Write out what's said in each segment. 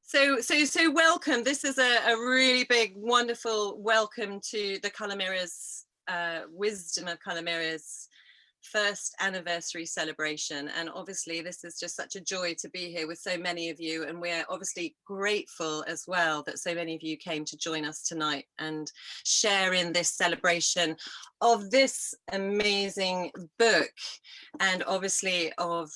So welcome. This is a really big, wonderful welcome to the Colour Mirrors, Wisdom of Colour Mirrors first anniversary celebration. And obviously this is just such a joy to be here with so many of you, and we're obviously grateful as well that so many of you came to join us tonight and share in this celebration of this amazing book, and obviously of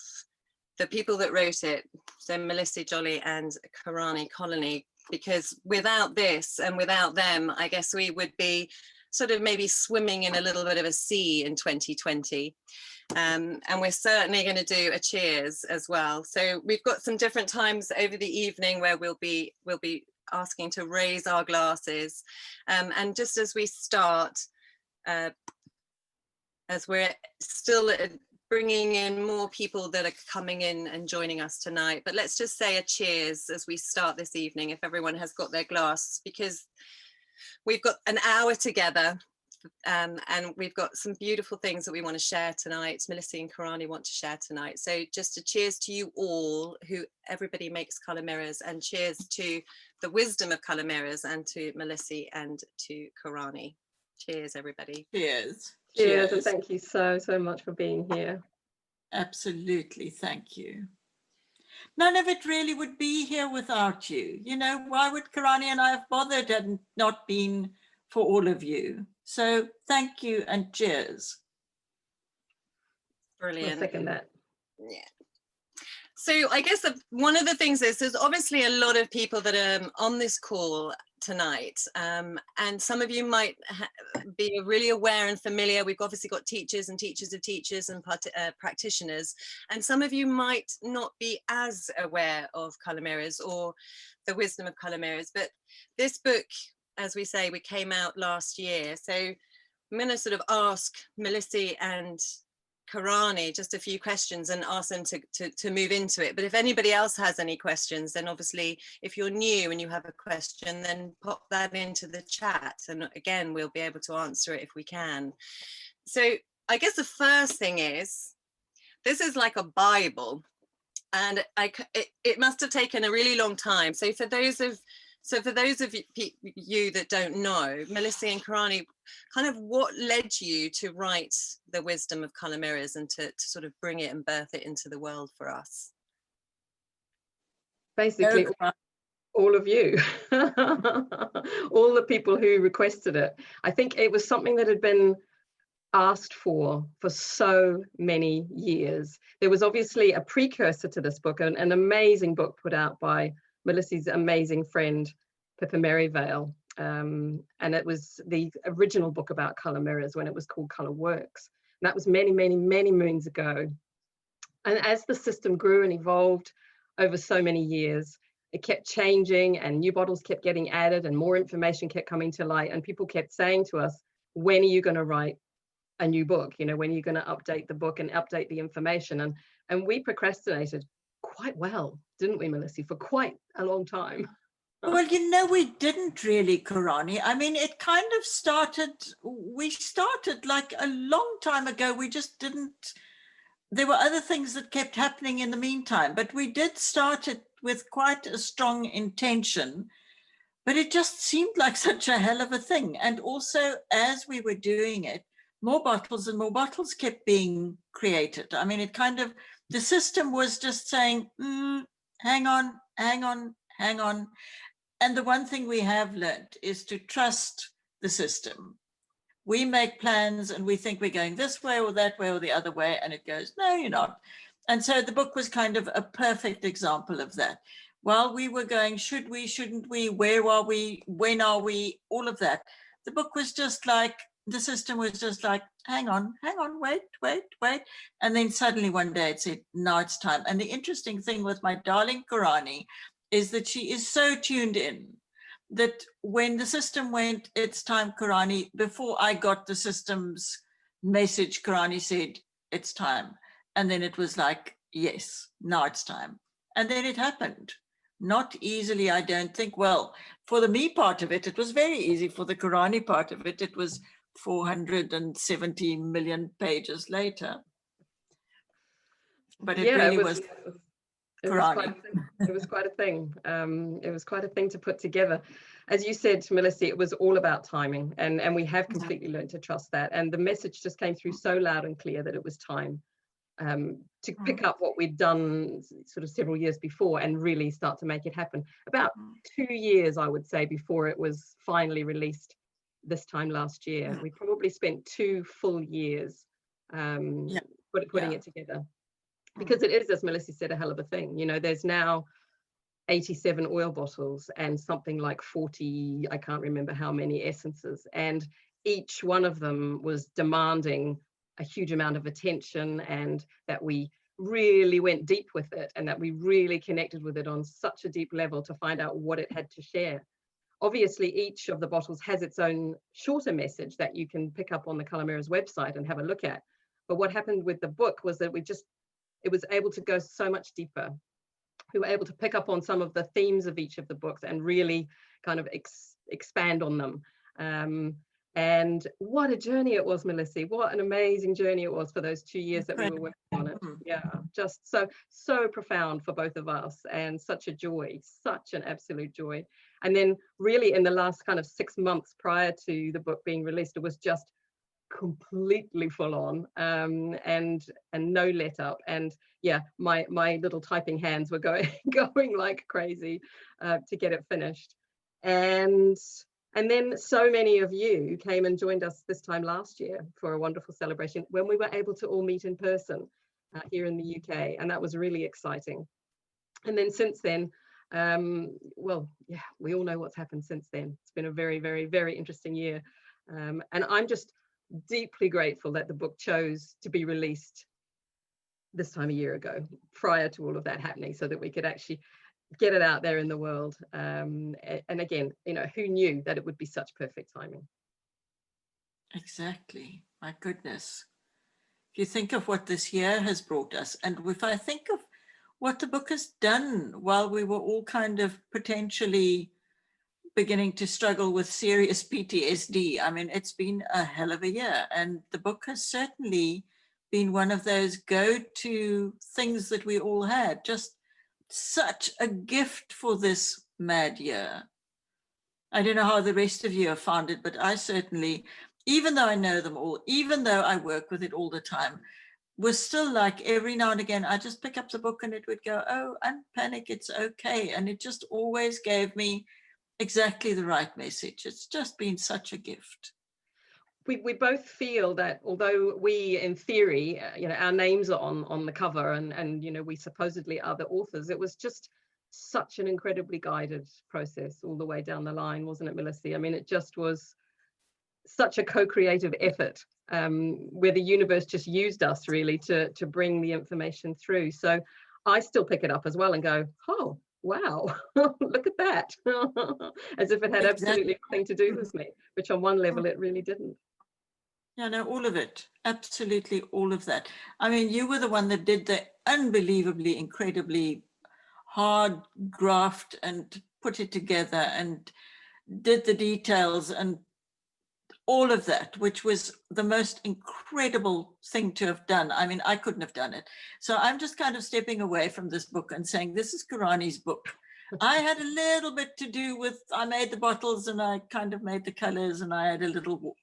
the people that wrote it, so Melissie Jolly and Connolly, because without this and without them, I guess we would be sort of maybe swimming in a little bit of a sea in 2020. And we're certainly going to do a cheers as well. So we've got some different times over the evening where we'll be asking to raise our glasses. And just as we start, as we're still bringing in more people that are coming in and joining us tonight, but let's just say a cheers as we start this evening, if everyone has got their glass, because we've got an hour together, and we've got some beautiful things that we want to share tonight. Melissie and Korani want to share tonight. So just a cheers to you all, who everybody makes Colour Mirrors, and cheers to the wisdom of Colour Mirrors, and to Melissie and to Korani. Cheers, everybody. Cheers. Cheers, and thank you so much for being here. Absolutely, thank you. None of it really would be here without you. You know, why would Korani and I have bothered had not been for all of you? So thank you and cheers. Brilliant. I'll second that. Yeah. So I guess one of the things is there's obviously a lot of people that are on this call tonight, and some of you might be really aware and familiar. We've obviously got teachers and teachers of teachers and practitioners, and some of you might not be as aware of Colour Mirrors or the wisdom of Colour Mirrors, but this book, as we say, we came out last year. So I'm going to sort of ask Melissie and Korani just a few questions and ask them to move into it. But if anybody else has any questions, then obviously if you're new and you have a question, then pop that into the chat, and again we'll be able to answer it if we can. So I guess the first thing is, this is like a Bible, and it must have taken a really long time. So for those of you that don't know, Melissie and Korani, kind of what led you to write the wisdom of Colour Mirrors and to sort of bring it and birth it into the world for us? Basically, all of you, all the people who requested it. I think it was something that had been asked for so many years. There was obviously a precursor to this book, an amazing book put out by Melissie's amazing friend, Pippa Merivale. And it was the original book about Colour Mirrors when it was called Colour Works. And that was many moons ago. And as the system grew and evolved over so many years, it kept changing and new bottles kept getting added and more information kept coming to light. And people kept saying to us, when are you going to write a new book? You know, when are you going to update the book and update the information? And we procrastinated quite well, didn't we, Melissie, for quite a long time? Well, you know, we didn't really, Korani. I mean, it kind of we started like a long time ago. We just didn't, there were other things that kept happening in the meantime, but we did start it with quite a strong intention, but it just seemed like such a hell of a thing. And also, as we were doing it, more bottles and more bottles kept being created. I mean, it kind of, the system was just saying, hang on. And the one thing we have learned is to trust the system. We make plans and we think we're going this way or that way or the other way, and it goes, no, you're not. And so the book was kind of a perfect example of that. While we were going, should we, shouldn't we, where are we, when are we, all of that. The book was just like, the system was just like, hang on, wait. And then suddenly one day it said, now it's time. And the interesting thing with my darling Korani is that she is so tuned in that when the system went, it's time, Korani, before I got the system's message, Korani said, it's time. And then it was like, yes, now it's time. And then it happened. Not easily, I don't think. Well, for the me part of it, it was very easy. For the Korani part of it, it was 470 million pages later. But it really was It was quite a thing. It was quite a thing. It was quite a thing to put together. As you said, Melissie, it was all about timing, and we have completely learned to trust that. And the message just came through so loud and clear that it was time to pick up what we'd done sort of several years before and really start to make it happen. About 2 years, I would say, before it was finally released this time last year. We probably spent 2 full years putting it together. Because it is, as Melissie said, a hell of a thing. You know, there's now 87 oil bottles and something like 40, I can't remember how many essences. And each one of them was demanding a huge amount of attention, and that we really went deep with it, and that we really connected with it on such a deep level to find out what it had to share. Obviously, each of the bottles has its own shorter message that you can pick up on the Color Mirrors website and have a look at. But what happened with the book was that it was able to go so much deeper. We were able to pick up on some of the themes of each of the books and really kind of expand on them. And what a journey it was, Melissie. What an amazing journey it was for those 2 years that we were working on it. Yeah, just so profound for both of us, and such a joy, such an absolute joy. And then really in the last kind of 6 months prior to the book being released, it was just completely full on, and no let up. And yeah, my little typing hands were going like crazy to get it finished. And then so many of you came and joined us this time last year for a wonderful celebration when we were able to all meet in person here in the UK, and that was really exciting. And then since then, well, yeah, we all know what's happened since then. It's been a very, very, very interesting year, and I'm just deeply grateful that the book chose to be released this time a year ago, prior to all of that happening, so that we could actually get it out there in the world. And again, you know, who knew that it would be such perfect timing? Exactly. My goodness. If you think of what this year has brought us, and if I think of what the book has done while we were all kind of potentially beginning to struggle with serious PTSD. I mean, it's been a hell of a year, and the book has certainly been one of those go-to things that we all had. Just such a gift for this mad year. I don't know how the rest of you have found it, but I certainly, even though I know them all, even though I work with it all the time, was still like every now and again, I just pick up the book and it would go, oh, unpanic, it's okay. And it just always gave me exactly the right message. It's just been such a gift. We both feel that although we, in theory, you know, our names are on the cover, and you know, we supposedly are the authors, it was just such an incredibly guided process all the way down the line, wasn't it, Melissie? I mean, it just was such a co-creative effort, where the universe just used us really to bring the information through. So I still pick it up as well and go, oh, wow, look at that. As if it had absolutely nothing to do with me, which on one level it really didn't. Yeah, no, all of it, absolutely all of that. I mean, you were the one that did the unbelievably, incredibly hard graft and put it together and did the details and all of that, which was the most incredible thing to have done. I mean, I couldn't have done it. So I'm just kind of stepping away from this book and saying, this is Korani's book. I had a little bit to do with, I made the bottles and I kind of made the colors and I had a little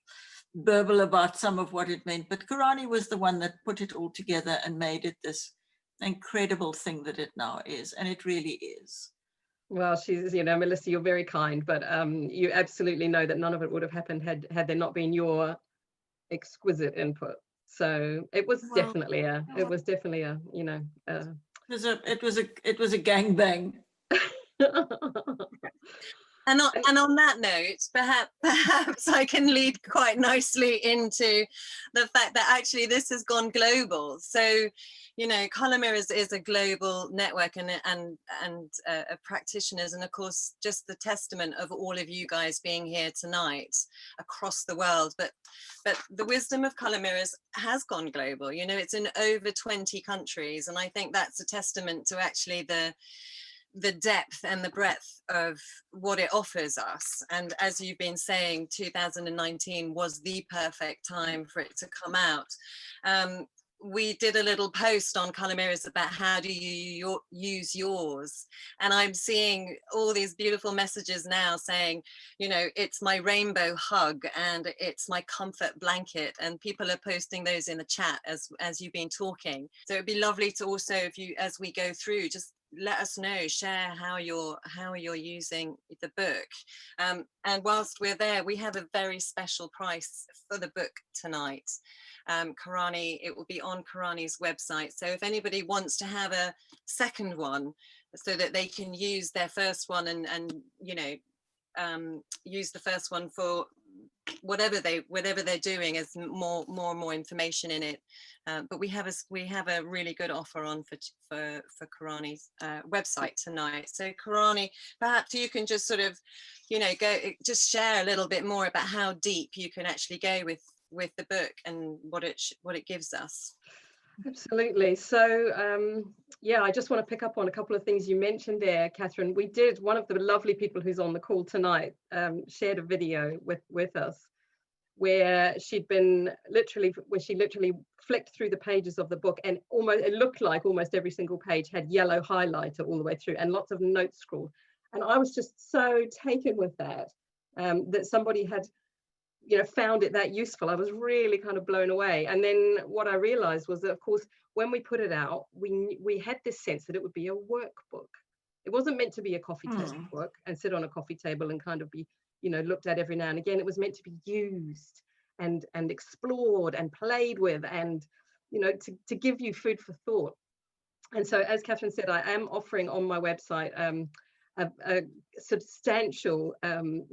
burble about some of what it meant. But Korani was the one that put it all together and made it this incredible thing that it now is. And it really is. Well, she's, you know, Melissie, you're very kind, but you absolutely know that none of it would have happened had there not been your exquisite input. So it was definitely a, you know, it was a gangbang. And on that note, perhaps I can lead quite nicely into the fact that actually this has gone global. So, you know, Color Mirrors is a global network and practitioners, and of course, just the testament of all of you guys being here tonight across the world. But the wisdom of Color Mirrors has gone global. You know, it's in over 20 countries, and I think that's a testament to actually the depth and the breadth of what it offers us. And as you've been saying, 2019 was the perfect time for it to come out. we did a little post on Color Mirrors about how do you use yours, and I'm seeing all these beautiful messages now saying, you know, it's my rainbow hug and it's my comfort blanket, and people are posting those in the chat as you've been talking. So it'd be lovely to also, if you, as we go through, just let us know, share how you're using the book. And whilst we're there, we have a very special price for the book tonight. Korani, it will be on Korani's website. So if anybody wants to have a second one so that they can use their first one and you know, use the first one for whatever they're doing, as more and more information in it. But we have a really good offer on for Korani's website tonight. So Korani, perhaps you can just sort of, you know, just share a little bit more about how deep you can actually go with the book and what it gives us. Absolutely. So yeah, I just want to pick up on a couple of things you mentioned there, Catherine. One of the lovely people who's on the call tonight shared a video with us where she literally flicked through the pages of the book, and it looked like almost every single page had yellow highlighter all the way through and lots of notes scrawled. And I was just so taken with that, that somebody had, you know, found it that useful. I was really kind of blown away. And then what I realized was that, of course, when we put it out, we had this sense that it would be a workbook. It wasn't meant to be a coffee table book and sit on a coffee table and kind of be, you know, looked at every now and again. It was meant to be used and explored and played with, and, you know, to give you food for thought. And so, as Catherine said, I am offering on my website a substantial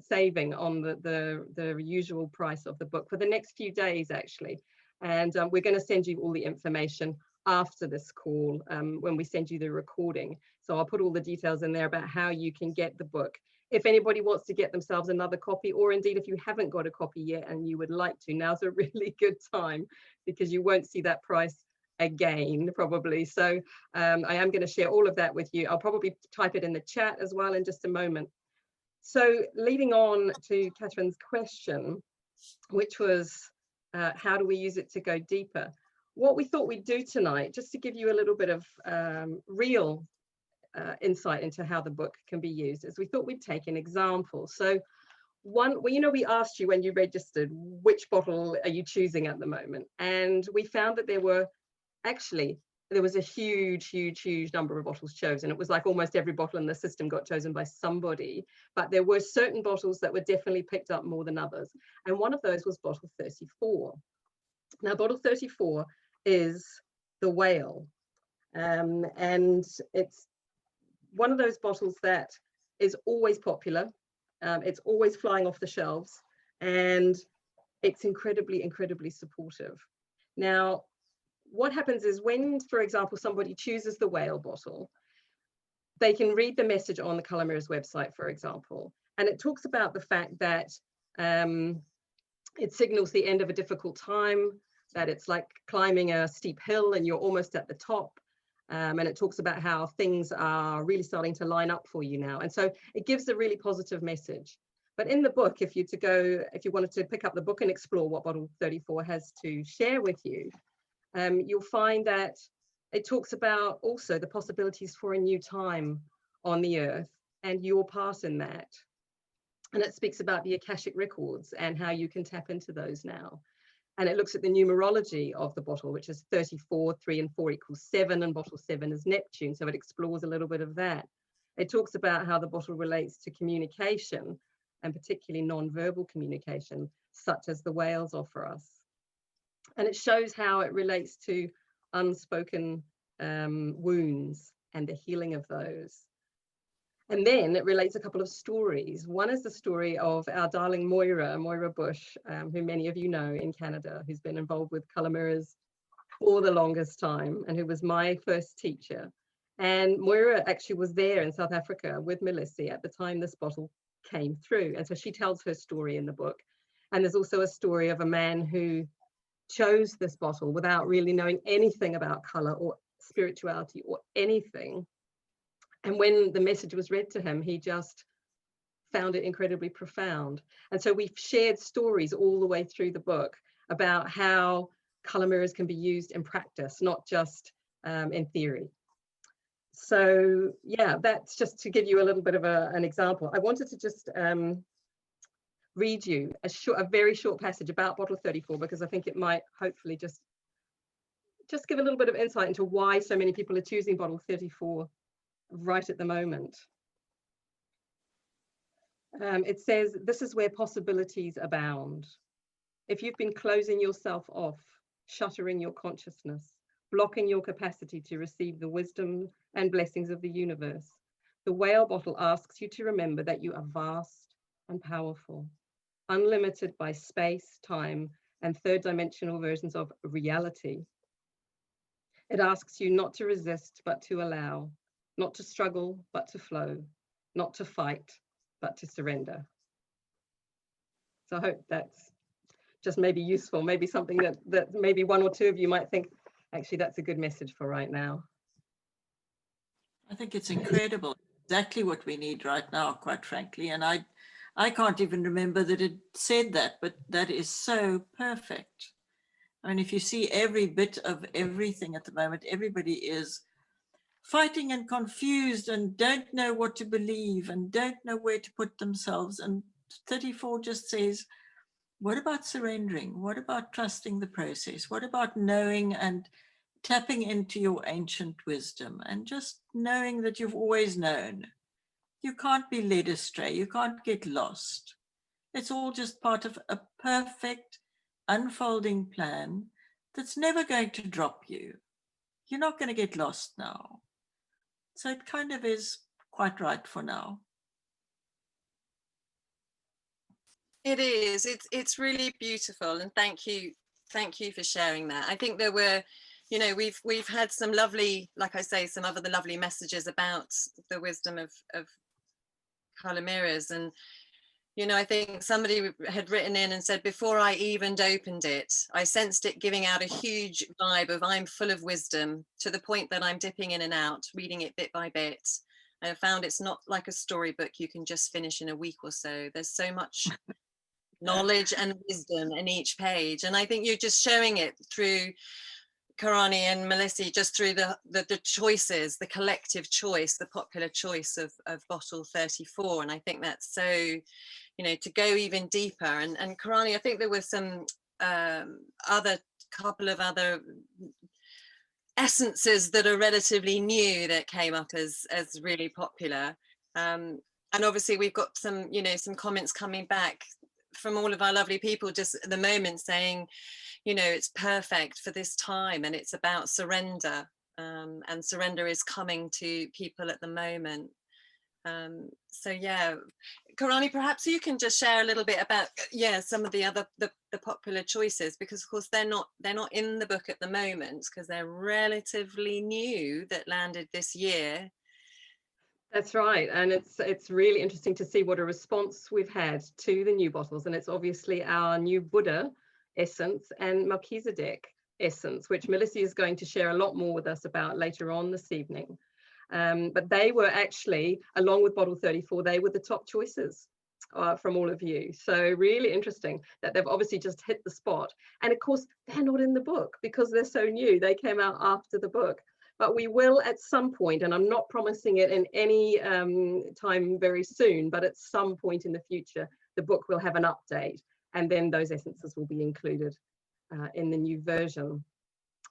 saving on the usual price of the book for the next few days, actually. And we're going to send you all the information after this call when we send you the recording. So I'll put all the details in there about how you can get the book. If anybody wants to get themselves another copy, or indeed if you haven't got a copy yet and you would like to, now's a really good time, because you won't see that price again probably. So I am going to share all of that with you. I'll probably type it in the chat as well in just a moment. So leading on to Catherine's question, which was how do we use it to go deeper? What we thought we'd do tonight, just to give you a little bit of real insight into how the book can be used, is we thought we'd take an example. So well, you know, we asked you when you registered, which bottle are you choosing at the moment? And we found that there was a huge number of bottles chosen. It was like almost every bottle in the system got chosen by somebody, but there were certain bottles that were definitely picked up more than others. And one of those was bottle 34. Now, bottle 34 is the whale. And it's one of those bottles that is always popular. It's always flying off the shelves, and it's incredibly supportive. Now, what happens is when, for example, somebody chooses the whale bottle, they can read the message on the Color Mirrors website, for example, and it talks about the fact that it signals the end of a difficult time, that it's like climbing a steep hill and you're almost at the top. And it talks about how things are really starting to line up for you now. And so it gives a really positive message. But in the book, if you wanted to pick up the book and explore what bottle 34 has to share with you, you'll find that it talks about also the possibilities for a new time on the earth and your part in that. And it speaks about the Akashic records and how you can tap into those now. And it looks at the numerology of the bottle, which is 34, 3 and 4 equals 7, and bottle 7 is Neptune. So it explores a little bit of that. It talks about how the bottle relates to communication, and particularly non-verbal communication, such as the whales offer us. And it shows how it relates to unspoken wounds and the healing of those. And then it relates a couple of stories. One is the story of our darling Moira Bush, who many of you know in Canada, who's been involved with Color Mirrors for the longest time and who was my first teacher. And Moira actually was there in South Africa with Melissie at the time this bottle came through. And so she tells her story in the book. And there's also a story of a man who chose this bottle without really knowing anything about color or spirituality or anything. And when the message was read to him, he just found it incredibly profound. And so we've shared stories all the way through the book about how colour mirrors can be used in practice, not just in theory. So yeah, that's just to give you a little bit of an example. I wanted to just read you a very short passage about bottle 34, because I think it might hopefully just give a little bit of insight into why so many people are choosing bottle 34 right at the moment. It says, "This is where possibilities abound. If you've been closing yourself off, shuttering your consciousness, blocking your capacity to receive the wisdom and blessings of the universe, the whale bottle asks you to remember that you are vast and powerful, unlimited by space, time, and third dimensional versions of reality. It asks you not to resist, but to allow, not to struggle, but to flow, not to fight, but to surrender." So I hope that's just maybe useful, maybe something that maybe one or two of you might think, actually, that's a good message for right now. I think it's incredible, exactly what we need right now, quite frankly. And I can't even remember that it said that, but that is so perfect. I mean, if you see every bit of everything at the moment, everybody is fighting and confused and don't know what to believe and don't know where to put themselves. And 34 just says, what about surrendering? What about trusting the process? What about knowing and tapping into your ancient wisdom and just knowing that you've always known? You can't be led astray. You can't get lost. It's all just part of a perfect unfolding plan that's never going to drop you. You're not going to get lost now. So it kind of is quite right for now. It is. It's really beautiful, and thank you for sharing that. I think there were, you know, we've had some lovely, like I say, some other lovely messages about the wisdom of colour mirrors, and you know, I think somebody had written in and said, before I even opened it, I sensed it giving out a huge vibe of I'm full of wisdom, to the point that I'm dipping in and out, reading it bit by bit. And I found it's not like a storybook you can just finish in a week or so. There's so much knowledge and wisdom in each page. And I think you're just showing it through Korani and Melissie, just through the choices, the collective choice, the popular choice of bottle 34. And I think that's so, you know, to go even deeper. And Korani, I think there were some couple of other essences that are relatively new that came up as really popular. And obviously we've got some, you know, some comments coming back from all of our lovely people just at the moment saying, you know, it's perfect for this time and it's about surrender, and surrender is coming to people at the moment. So yeah, Korani, perhaps you can just share a little bit about some of the other the popular choices, because of course they're not in the book at the moment because they're relatively new, that landed this year. That's right, and it's really interesting to see what a response we've had to the new bottles, and it's obviously our new Buddha essence and Melchizedek essence, which Melissie is going to share a lot more with us about later on this evening. But they were actually, along with bottle 34, they were the top choices from all of you. So really interesting that they've obviously just hit the spot. And of course, they're not in the book because they're so new. They came out after the book. But we will at some point, and I'm not promising it in any time very soon, but at some point in the future, the book will have an update, and then those essences will be included in the new version.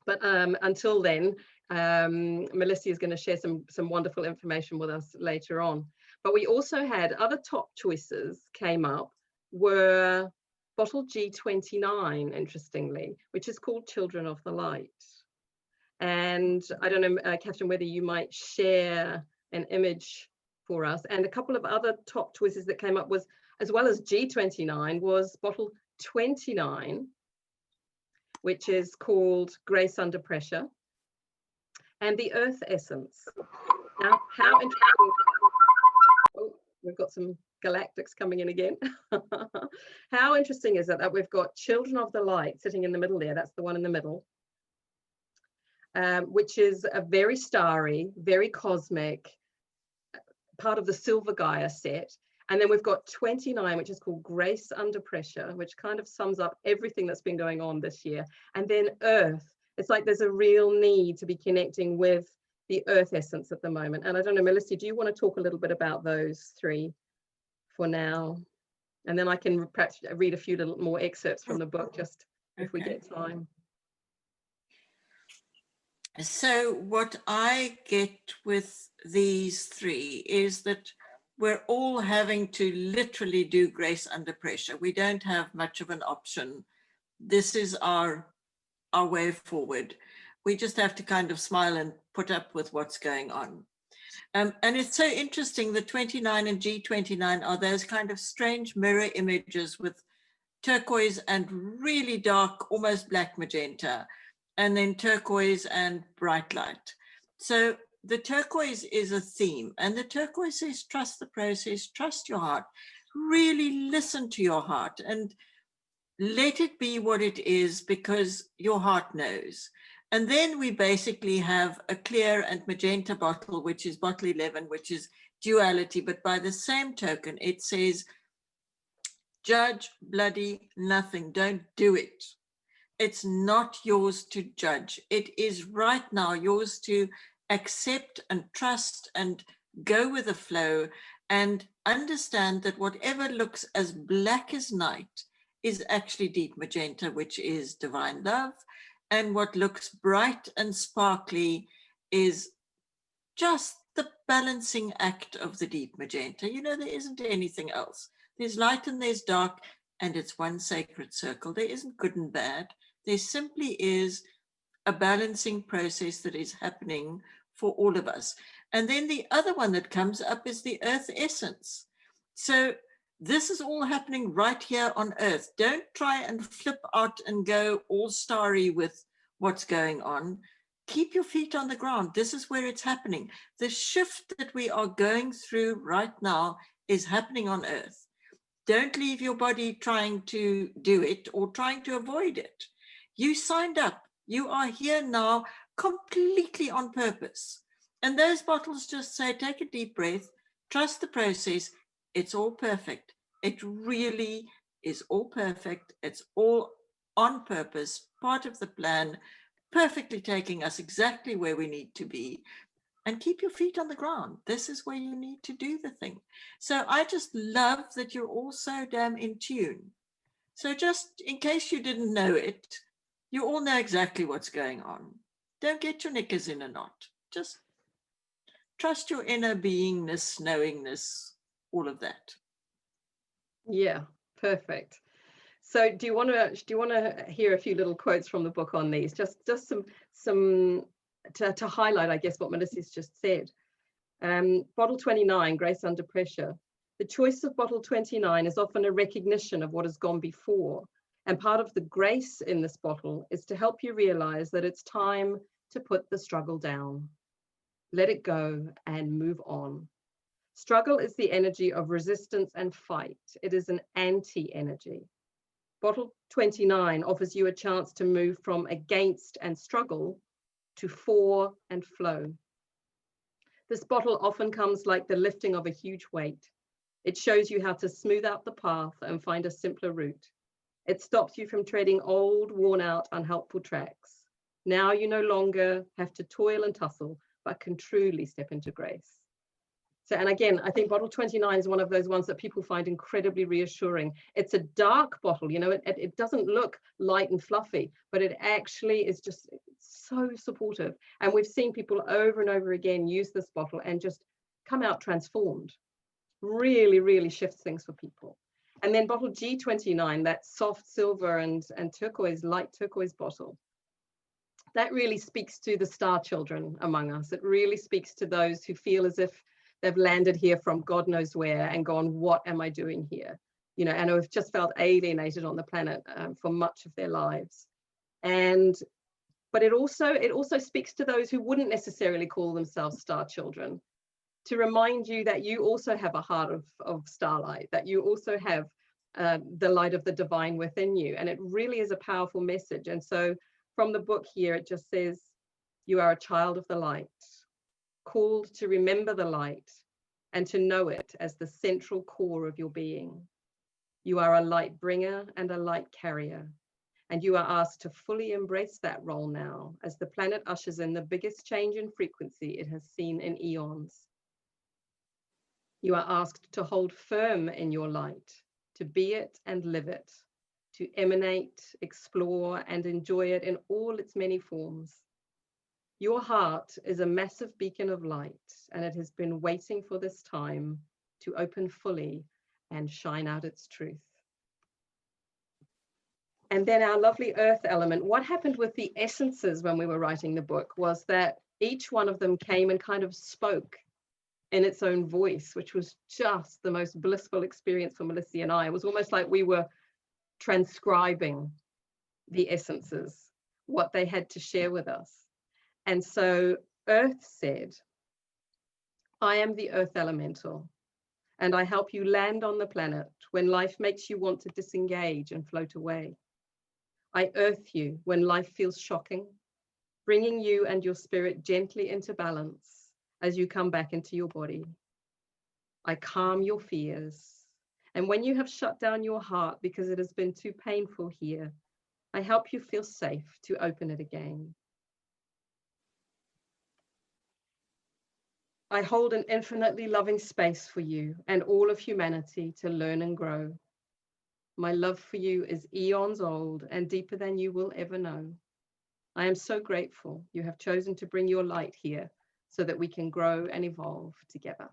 But until then, Melissie is going to share some wonderful information with us later on. But we also had other top choices came up, were bottle G29, interestingly, which is called Children of the Light. And I don't know, Catherine, whether you might share an image for us. And a couple of other top choices that came up was, as well as G29, was bottle 29, which is called Grace Under Pressure, and the Earth Essence. Now, how interesting. Oh, we've got some galactics coming in again. How interesting is it that we've got Children of the Light sitting in the middle there? That's the one in the middle. Which is a very starry, very cosmic, part of the Silver Gaia set. And then we've got 29, which is called Grace Under Pressure, which kind of sums up everything that's been going on this year. And then Earth. It's like there's a real need to be connecting with the Earth essence at the moment. And I don't know, Melissie, do you want to talk a little bit about those three for now? And then I can perhaps read a few little more excerpts from the book, just if we get time. So what I get with these three is that we're all having to literally do grace under pressure. We don't have much of an option. This is our way forward. We just have to kind of smile and put up with what's going on. And it's so interesting, the 29 and G29 are those kind of strange mirror images with turquoise and really dark, almost black magenta, and then turquoise and bright light. So the turquoise is a theme, and the turquoise says, trust the process, trust your heart, really listen to your heart and let it be what it is, because your heart knows. And then we basically have a clear and magenta bottle, which is bottle 11, which is duality. But by the same token, it says, judge bloody nothing. Don't do it. It's not yours to judge. It is right now yours to accept and trust and go with the flow and understand that whatever looks as black as night is actually deep magenta, which is divine love. And what looks bright and sparkly is just the balancing act of the deep magenta. You know, there isn't anything else. There's light and there's dark, and it's one sacred circle. There isn't good and bad. There simply is a balancing process that is happening for all of us. And then the other one that comes up is the earth essence. So this is all happening right here on Earth. Don't try and flip out and go all starry with what's going on. Keep your feet on the ground. This is where it's happening. The shift that we are going through right now is happening on Earth. Don't leave your body trying to do it or trying to avoid it. You signed up. You are here now completely on purpose. And those bottles just say, take a deep breath, trust the process. It's all perfect. It really is all perfect. It's all on purpose, part of the plan, perfectly taking us exactly where we need to be. And keep your feet on the ground. This is where you need to do the thing. So I just love that you're all so damn in tune. So just in case you didn't know it, you all know exactly what's going on. Don't get your knickers in a knot. Just trust your inner beingness, knowingness, all of that. Yeah, perfect. So do you want to hear a few little quotes from the book on these? Just some to highlight, I guess, what Melissie's just said. Bottle 29, Grace Under Pressure. The choice of bottle 29 is often a recognition of what has gone before. And part of the grace in this bottle is to help you realize that it's time to put the struggle down. Let it go and move on. Struggle is the energy of resistance and fight. It is an anti-energy. Bottle 29 offers you a chance to move from against and struggle to for and flow. This bottle often comes like the lifting of a huge weight. It shows you how to smooth out the path and find a simpler route. It stops you from treading old, worn out, unhelpful tracks. Now you no longer have to toil and tussle, but can truly step into grace. So, and again, I think bottle 29 is one of those ones that people find incredibly reassuring. It's a dark bottle, you know, it doesn't look light and fluffy, but it actually is just so supportive. And we've seen people over and over again use this bottle and just come out transformed. Really, really shifts things for people. And then bottle G29, that soft silver and turquoise, light turquoise bottle, that really speaks to the star children among us. It really speaks to those who feel as if they've landed here from God knows where and gone, what am I doing here? You know, and have just felt alienated on the planet for much of their lives. But it also speaks to those who wouldn't necessarily call themselves star children, to remind you that you also have a heart of starlight, that you also have the light of the divine within you. And it really is a powerful message. And so from the book here, it just says, you are a child of the light, called to remember the light and to know it as the central core of your being. You are a light bringer and a light carrier, and you are asked to fully embrace that role now as the planet ushers in the biggest change in frequency it has seen in eons. You are asked to hold firm in your light, to be it and live it, to emanate, explore, and enjoy it in all its many forms. Your heart is a massive beacon of light, and it has been waiting for this time to open fully and shine out its truth. And then our lovely earth element. What happened with the essences when we were writing the book was that each one of them came and kind of spoke in its own voice, which was just the most blissful experience for Melissie and I. It was almost like we were transcribing the essences, what they had to share with us. And so Earth said, I am the earth elemental, and I help you land on the planet when life makes you want to disengage and float away. I earth you when life feels shocking, bringing you and your spirit gently into balance as you come back into your body. I calm your fears, and when you have shut down your heart because it has been too painful here, I help you feel safe to open it again. I hold an infinitely loving space for you and all of humanity to learn and grow. My love for you is eons old and deeper than you will ever know. I am so grateful you have chosen to bring your light here so that we can grow and evolve together.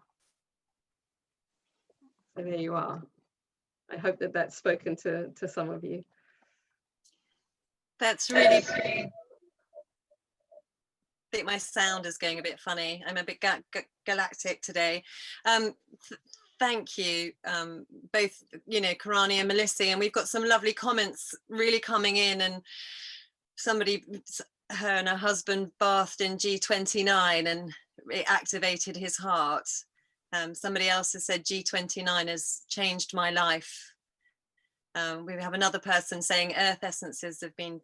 So there you are. I hope that that's spoken to some of you. That's really great. I think my sound is going a bit funny. I'm a bit galactic today. Thank you, both, Korani and Melissie, and we've got some lovely comments really coming in, and somebody, her and her husband bathed in G29 and it activated his heart. Somebody else has said G29 has changed my life. We have another person saying earth essences have been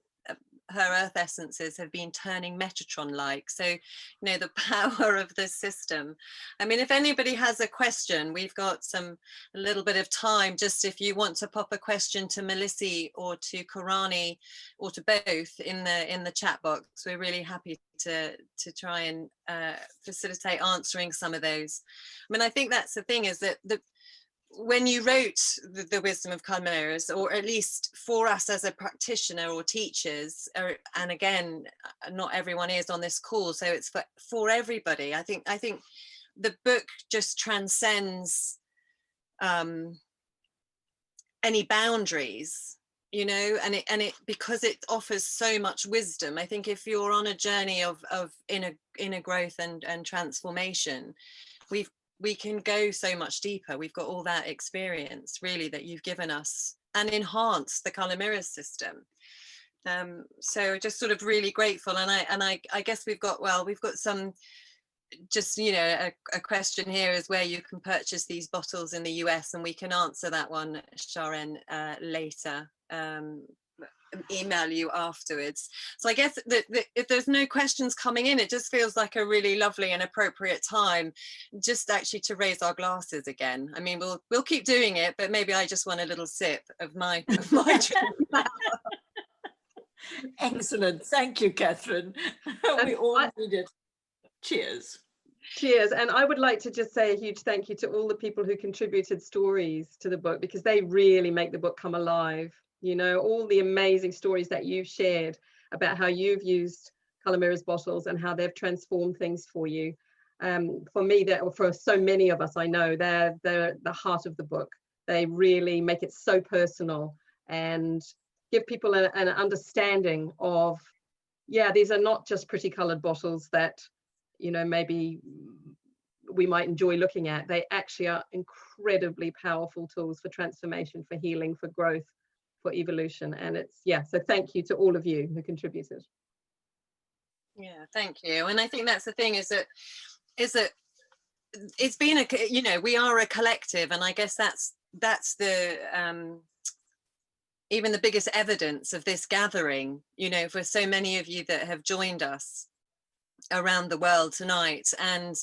turning Metatron like. So, the power of this system. I mean, if anybody has a question, we've got a little bit of time, just if you want to pop a question to Melissie or to Korani or to both in the chat box. We're really happy to try and facilitate answering some of those. I mean, I think that's the thing, is that when you wrote the Wisdom of Chimeras, or at least for us as a practitioner or teachers, and again, not everyone is on this call, so it's for everybody. I think the book just transcends any boundaries, and it because it offers so much wisdom. I think if you're on a journey of inner growth and transformation, we can go so much deeper. We've got all that experience really that you've given us and enhanced the color mirror system. So just sort of really grateful. And I guess we've got some, just, a question here is where you can purchase these bottles in the US, and we can answer that one, Sharon, later. Email you afterwards. So I guess that if there's no questions coming in, it just feels like a really lovely and appropriate time just actually to raise our glasses again. I mean, we'll keep doing it, but maybe I just want a little sip of my drink. Excellent. Thank you, Catherine. We all need it. Cheers. Cheers. And I would like to just say a huge thank you to all the people who contributed stories to the book, because they really make the book come alive. All the amazing stories that you've shared about how you've used Color Mirrors bottles and how they've transformed things for you. For me, for so many of us, I know they're the heart of the book. They really make it so personal and give people an understanding of, these are not just pretty colored bottles that, maybe we might enjoy looking at. They actually are incredibly powerful tools for transformation, for healing, for growth, for evolution. And so thank you to all of you who contributed. Thank you. And I think that's the thing, is that it's been we are a collective, and I guess that's the even the biggest evidence of this gathering, for so many of you that have joined us. around the world tonight. And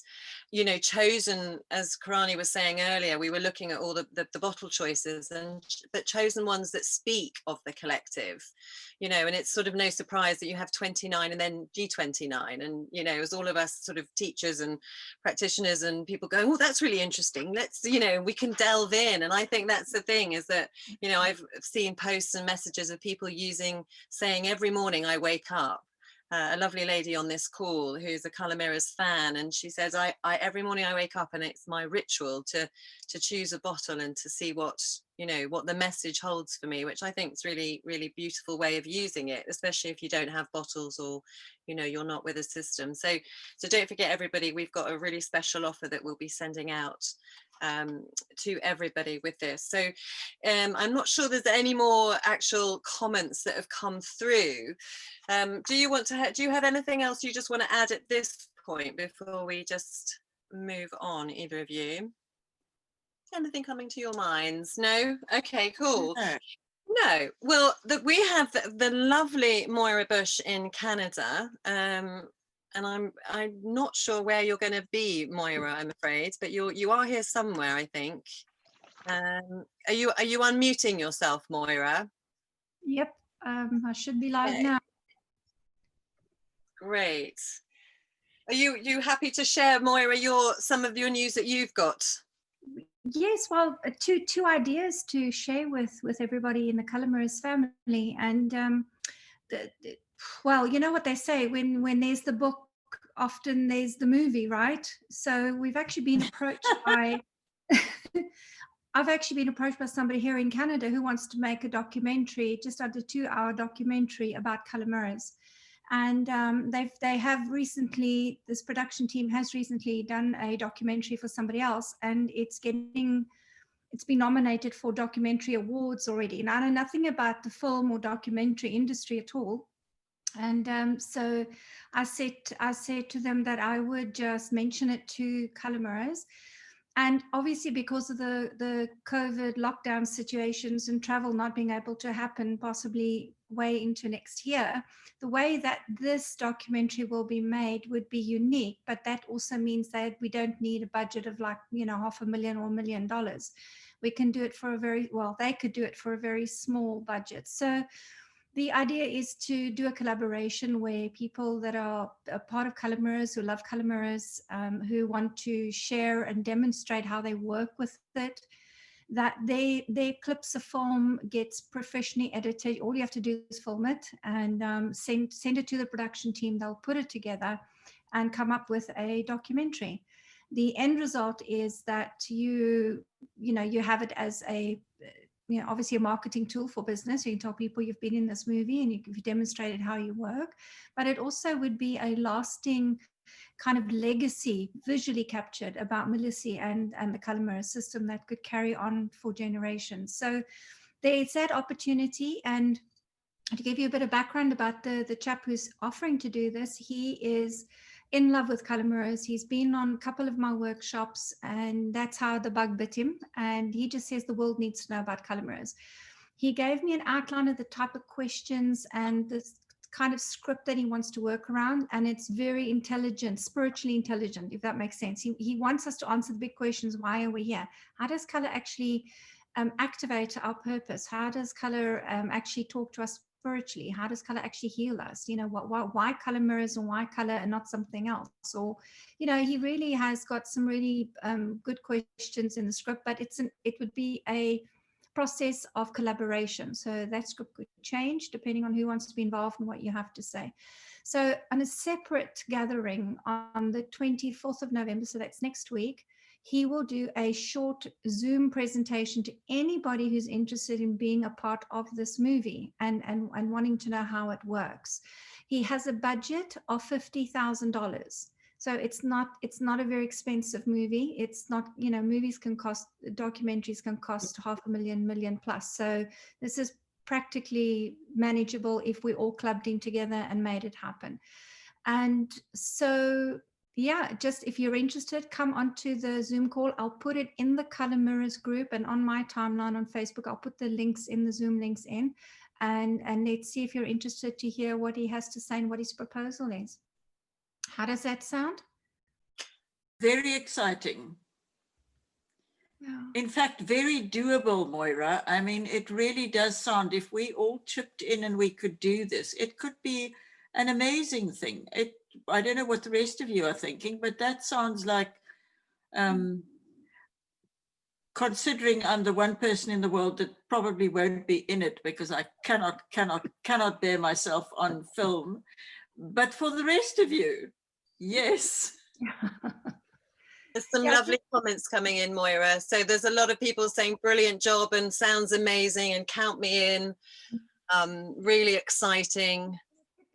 you know, chosen, as Korani was saying earlier, we were looking at all the bottle choices, and but chosen ones that speak of the collective, you know. And it's sort of no surprise that you have 29 and then G29, and you know, as all of us sort of teachers and practitioners and people going, oh, that's really interesting, let's, you know, we can delve in. And I think that's the thing, is that, you know, I've seen posts and messages of people saying every morning I wake up, a lovely lady on this call who's a Colour Mirrors fan, and she says, I every morning I wake up and it's my ritual to choose a bottle and to see what, you know, what the message holds for me, which I think is really, really beautiful way of using it, especially if you don't have bottles, or, you know, you're not with a system. So don't forget, everybody, we've got a really special offer that we'll be sending out to everybody with this. So I'm not sure there's any more actual comments that have come through. Do you want to do you have anything else you just want to add at this point before we just move on, either of you? Anything coming to your minds? No? Okay, cool. No. Well, we have the lovely Moira Bush in Canada, and I'm not sure where you're going to be, Moira, I'm afraid, but you are here somewhere, I think. Are you unmuting yourself, Moira? Yep, I should be live Okay. now. Great. Are you happy to share, Moira, some of your news that you've got? Yes, well, two ideas to share with everybody in the Colour Mirrors family. And well, you know what they say, when there's the book, often there's the movie, right? So we've actually been approached by I've actually been approached by somebody here in Canada who wants to make a documentary, just under 2-hour documentary about Colour Mirrors. And they have recently, this production team has recently done a documentary for somebody else, and it's been nominated for documentary awards already. And I know nothing about the film or documentary industry at all. And so I said to them that I would just mention it to Colour Mirrors. And obviously, because of the COVID lockdown situations and travel not being able to happen possibly way into next year, the way that this documentary will be made would be unique. But that also means that we don't need a budget of, like, you know, $500,000 or $1 million. We can do it for they could do it for a very small budget. So the idea is to do a collaboration where people that are a part of Colour Mirrors, who love Colour Mirrors, who want to share and demonstrate how they work with it, that their clips of film gets professionally edited. All you have to do is film it and send it to the production team. They'll put it together and come up with a documentary. The end result is that you have it as a, you know, obviously a marketing tool for business. You can tell people you've been in this movie and you've demonstrated how you work, but it also would be a lasting kind of legacy, visually captured, about Melissie and the Colour Mirrors system that could carry on for generations. So there's that opportunity. And to give you a bit of background about the chap who's offering to do this, he is in love with Colour Mirrors. He's been on a couple of my workshops, and that's how the bug bit him. And he just says the world needs to know about Colour Mirrors. He gave me an outline of the type of questions and this kind of script that he wants to work around. And it's very intelligent, spiritually intelligent, if that makes sense. He wants us to answer the big questions. Why are we here? How does colour actually activate our purpose? How does colour actually talk to us spiritually? How does color actually heal us? You know, why Colour Mirrors, and why color and not something else? Or, you know, he really has got some really good questions in the script, but it would be a process of collaboration. So that script could change depending on who wants to be involved and what you have to say. So on a separate gathering on the 24th of November, so that's next week, he will do a short Zoom presentation to anybody who's interested in being a part of this movie and wanting to know how it works. He has a budget of $50,000. So it's not a very expensive movie. It's not, you know, documentaries can cost $500,000, million plus. So this is practically manageable if we all clubbed in together and made it happen. And so, yeah, just if you're interested, come onto the Zoom call. I'll put it in the Colour Mirrors group and on my timeline on Facebook. I'll put the links in, the Zoom links in, and let's see if you're interested to hear what he has to say and what his proposal is. How does that sound? Very exciting. Yeah. In fact, very doable, Moira. I mean, it really does sound, if we all chipped in and we could do this, it could be an amazing thing. I don't know what the rest of you are thinking, but that sounds like, considering I'm the one person in the world that probably won't be in it because I cannot bear myself on film. But for the rest of you, yes. There's some lovely comments coming in, Moira. So there's a lot of people saying brilliant job and sounds amazing and count me in. Really exciting.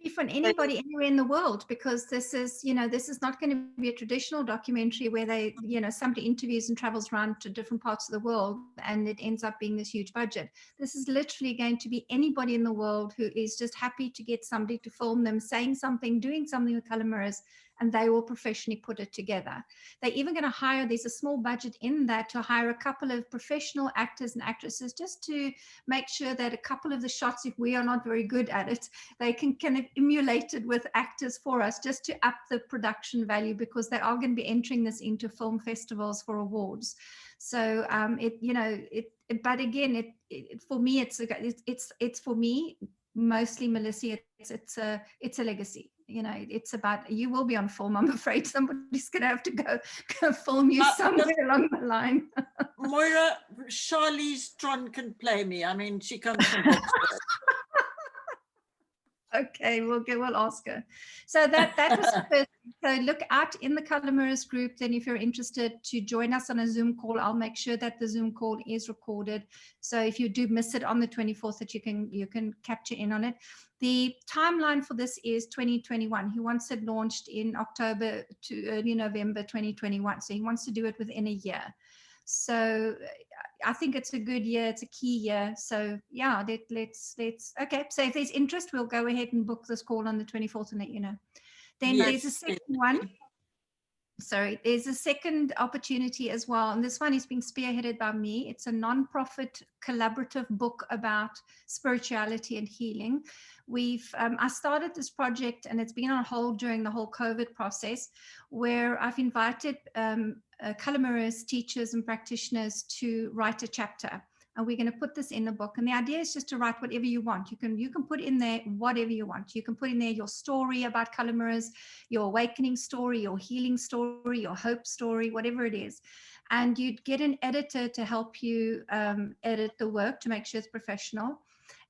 Be from anybody anywhere in the world, because this is, this is not going to be a traditional documentary where they, somebody interviews and travels around to different parts of the world and it ends up being this huge budget. This is literally going to be anybody in the world who is just happy to get somebody to film them saying something, doing something with color mirrors, and they will professionally put it together. They're even going to hire, there's a small budget in that to hire a couple of professional actors and actresses just to make sure that a couple of the shots, if we are not very good at it, they can kind of emulate it with actors for us just to up the production value, because they are going to be entering this into film festivals for awards. So but again, for me, it's for me, mostly, Melissie, it's a legacy. It's about, you will be on film. I'm afraid somebody's going to have to go film you somewhere along the line. Moira, Charlize Theron can play me. I mean, she comes from Oxford. Okay, we'll ask her. So that was the first. So look out in the Color Mirrors group. Then if you're interested to join us on a Zoom call, I'll make sure that the Zoom call is recorded. So if you do miss it on the 24th, that you can capture in on it. The timeline for this is 2021. He wants it launched in October to early November 2021. So he wants to do it within a year. So I think it's a good year. It's a key year. So yeah, let's okay. So if there's interest, we'll go ahead and book this call on the 24th and let you know. Then there's a second one. Sorry, there's a second opportunity as well. And this one is being spearheaded by me. It's a non-profit collaborative book about spirituality and healing. I started this project and it's been on hold during the whole COVID process, where I've invited color mirrors, teachers and practitioners to write a chapter. And we're going to put this in the book. And the idea is just to write whatever you want. You can put in there whatever you want. You can put in there your story about color mirrors, your awakening story, your healing story, your hope story, whatever it is. And you'd get an editor to help you edit the work to make sure it's professional.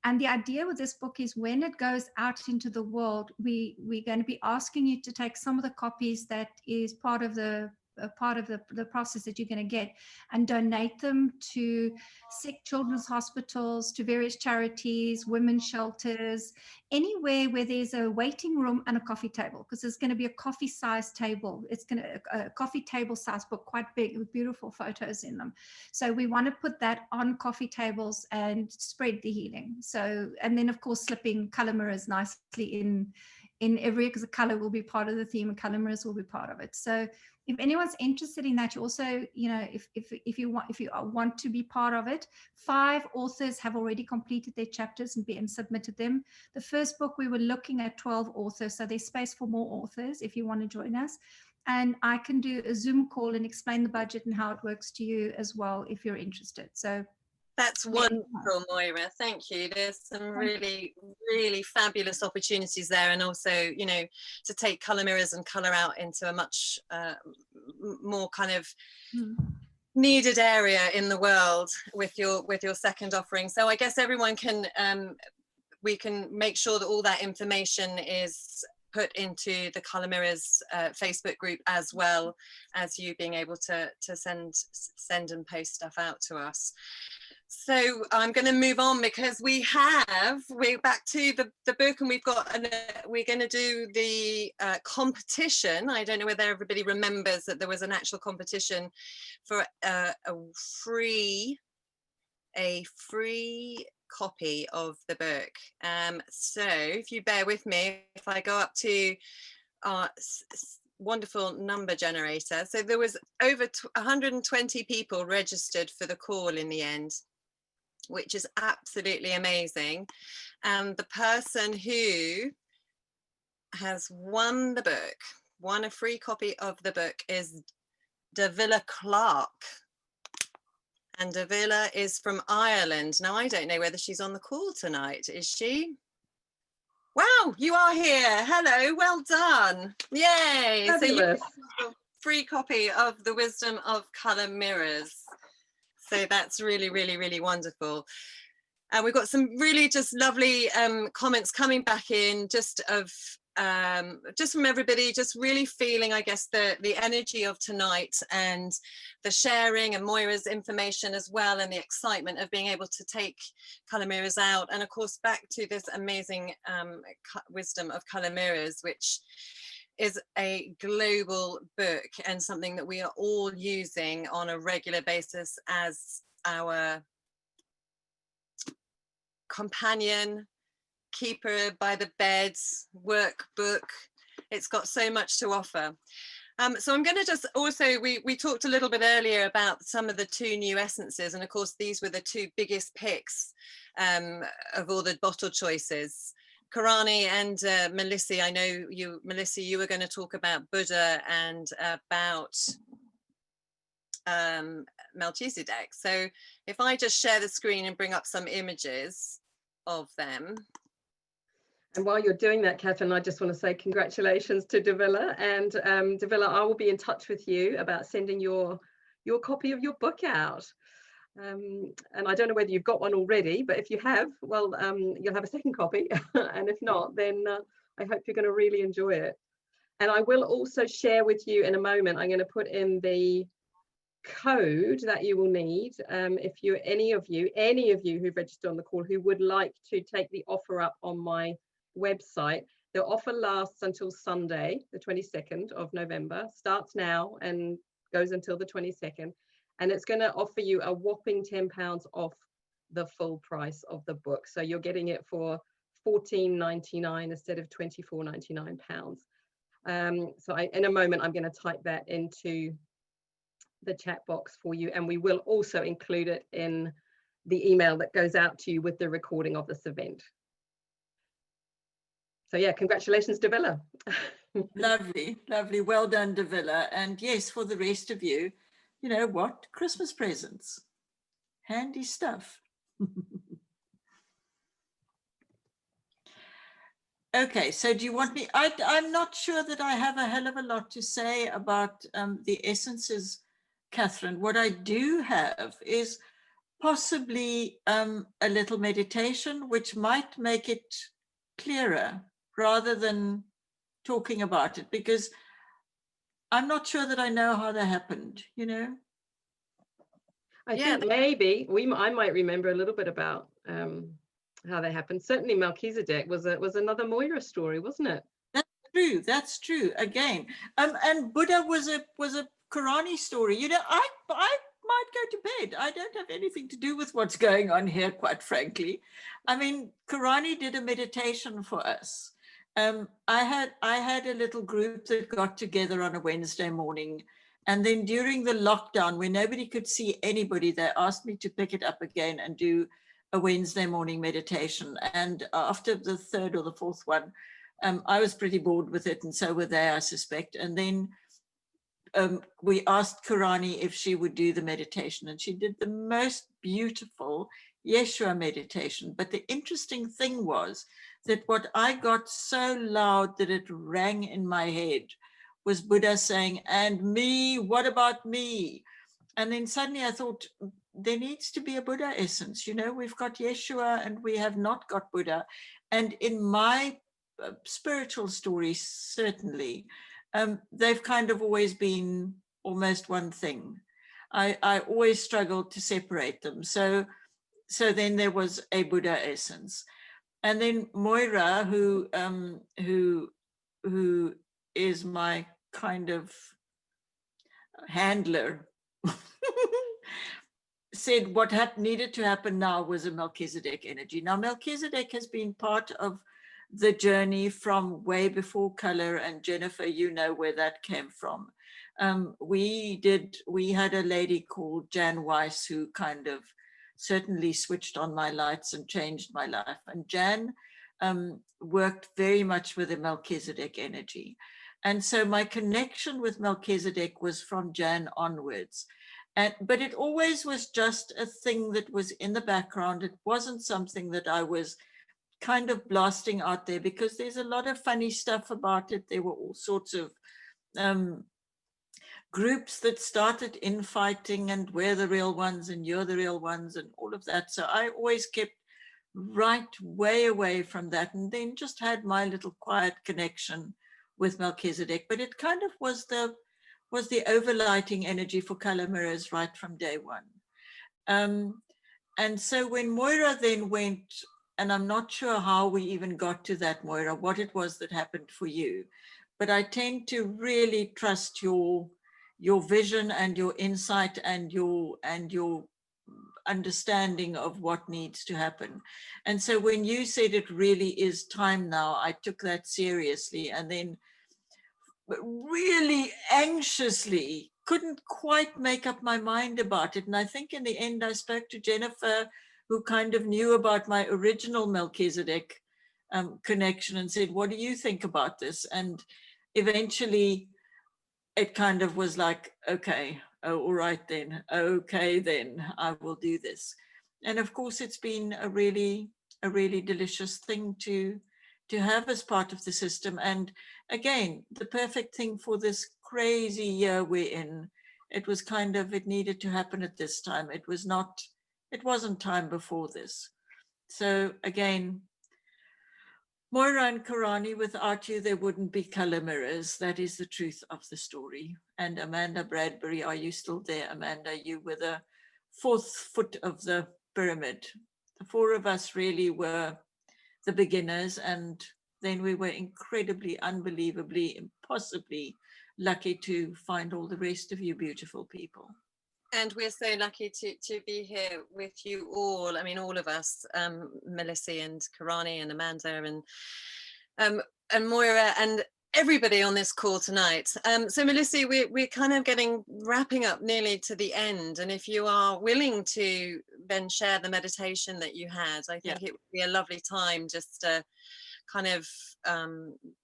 And the idea with this book is when it goes out into the world, we're going to be asking you to take some of the copies that is part of the process that you're going to get and donate them to sick children's hospitals, to various charities, women's shelters, anywhere where there's a waiting room and a coffee table, because there's going to be a coffee size table. It's going to a coffee table size book, quite big with beautiful photos in them. So we want to put that on coffee tables and spread the healing. So, and then of course slipping color mirrors nicely in every, because the color will be part of the theme and color mirrors will be part of it. So if anyone's interested in that, you also, if you want to be part of it, 5 authors have already completed their chapters and submitted them. The first book, we were looking at 12 authors, so there's space for more authors if you want to join us. And I can do a Zoom call and explain the budget and how it works to you as well if you're interested. So that's wonderful, Moira. Thank you. There's some really, really fabulous opportunities there, and also, to take color mirrors and color out into a much more kind of needed area in the world with your second offering. So I guess everyone can we can make sure that all that information is put into the Color Mirrors Facebook group, as well as you being able to send and post stuff out to us. So I'm going to move on, because we're back to the book, and we're going to do the competition. I don't know whether everybody remembers that there was an actual competition for a free copy of the book. So if you bear with me, if I go up to our wonderful number generator. So there was over 120 people registered for the call in the end, which is absolutely amazing. And the person who has won the book won a free copy of the book is Davila Clark. And Davila is from Ireland. Now, I don't know whether she's on the call tonight. Is she? Wow, you are here. Hello, well done. Yay. Fabulous. So you have a free copy of The Wisdom of Colour Mirrors. So that's really, really, really wonderful. And we've got some really just lovely comments coming back in, just from everybody, just really feeling, I guess, the energy of tonight and the sharing and Moira's information as well, and the excitement of being able to take Colour Mirrors out. And of course, back to this amazing Wisdom of Colour Mirrors, which is a global book and something that we are all using on a regular basis as our companion, keeper by the bed, workbook. It's got so much to offer. So I'm going to just also, we talked a little bit earlier about some of the 2 new essences, and of course these were the 2 biggest picks of all the bottle choices. Korani and Melissie, I know you, Melissie, you were going to talk about Buddha and about Melchizedek. So if I just share the screen and bring up some images of them. And while you're doing that, Catherine, I just want to say congratulations to Davila. And Davila, I will be in touch with you about sending your copy of your book out. And I don't know whether you've got one already, but if you have, well, you'll have a second copy. And if not, then I hope you're going to really enjoy it. And I will also share with you in a moment, I'm going to put in the code that you will need if you're any of you who've registered on the call who would like to take the offer up on my website. The offer lasts until Sunday, the 22nd of November, starts now and goes until the 22nd, and it's going to offer you a whopping £10 off the full price of the book. So you're getting it for £14.99 instead of £24.99. So in a moment I'm going to type that into the chat box for you, and we will also include it in the email that goes out to you with the recording of this event. So yeah, congratulations, Davila. Lovely, lovely. Well done, Davila. And yes, for the rest of you, you know what? Christmas presents. Handy stuff. Okay, so do you want me? I'm not sure that I have a hell of a lot to say about the essences, Catherine. What I do have is possibly a little meditation, which might make it clearer rather than talking about it, because I'm not sure that I know how that happened, you know? I think maybe I might remember a little bit about how that happened. Certainly Melchizedek was another Moira story, wasn't it? That's true again. And Buddha was a Korani story. You know, I might go to bed. I don't have anything to do with what's going on here, quite frankly. I mean, Korani did a meditation for us. I had a little group that got together on a Wednesday morning, and then during the lockdown, when nobody could see anybody, they asked me to pick it up again and do a Wednesday morning meditation. And after the 3rd or the 4th one, I was pretty bored with it, and so were they, I suspect. And then we asked Korani if she would do the meditation, and she did the most beautiful Yeshua meditation. But the interesting thing was that what I got so loud that it rang in my head was Buddha saying, "And me, what about me?" And then suddenly I thought, there needs to be a Buddha essence. You know, we've got Yeshua and we have not got Buddha. And in my spiritual stories, certainly, they've kind of always been almost one thing. I always struggled to separate them. So then there was a Buddha essence. And then Moira, who is my kind of handler, said what needed to happen now was a Melchizedek energy. Now, Melchizedek has been part of the journey from way before color, and Jennifer, you know where that came from. We had a lady called Jan Weiss who kind of certainly switched on my lights and changed my life. And Jan worked very much with the Melchizedek energy. And so my connection with Melchizedek was from Jan onwards. But it always was just a thing that was in the background. It wasn't something that I was kind of blasting out there, because there's a lot of funny stuff about it. There were all sorts of groups that started infighting, and we're the real ones and you're the real ones and all of that. So I always kept right way away from that, and then just had my little quiet connection with Melchizedek. But it kind of was the overlighting energy for color mirrors right from day one. And so when Moira then went, and I'm not sure how we even got to that, Moira, what it was that happened for you, but I tend to really trust your vision and your insight and your understanding of what needs to happen. And so when you said it really is time now, I took that seriously, and then really anxiously couldn't quite make up my mind about it. And I think in the end I spoke to Jennifer, who kind of knew about my original Melchizedek connection, and said, what do you think about this? And eventually it kind of was like, okay, oh, all right then, okay then, I will do this. And of course it's been a really delicious thing to have as part of the system. And again, the perfect thing for this crazy year we're in. It was kind of, it needed to happen at this time. It wasn't time before this. So again, Moira and Korani, without you, there wouldn't be color mirrors. That is the truth of the story. And Amanda Bradbury, are you still there? Amanda, you were the fourth foot of the pyramid. The four of us really were the beginners, and then we were incredibly, unbelievably, impossibly lucky to find all the rest of you beautiful people. And we're so lucky to be here with you all. I mean, all of us, Melissie and Korani and Amanda and Moira and everybody on this call tonight. So Melissie, we're kind of wrapping up nearly to the end. And if you are willing to then share the meditation that you had, I think it would be a lovely time just to kind of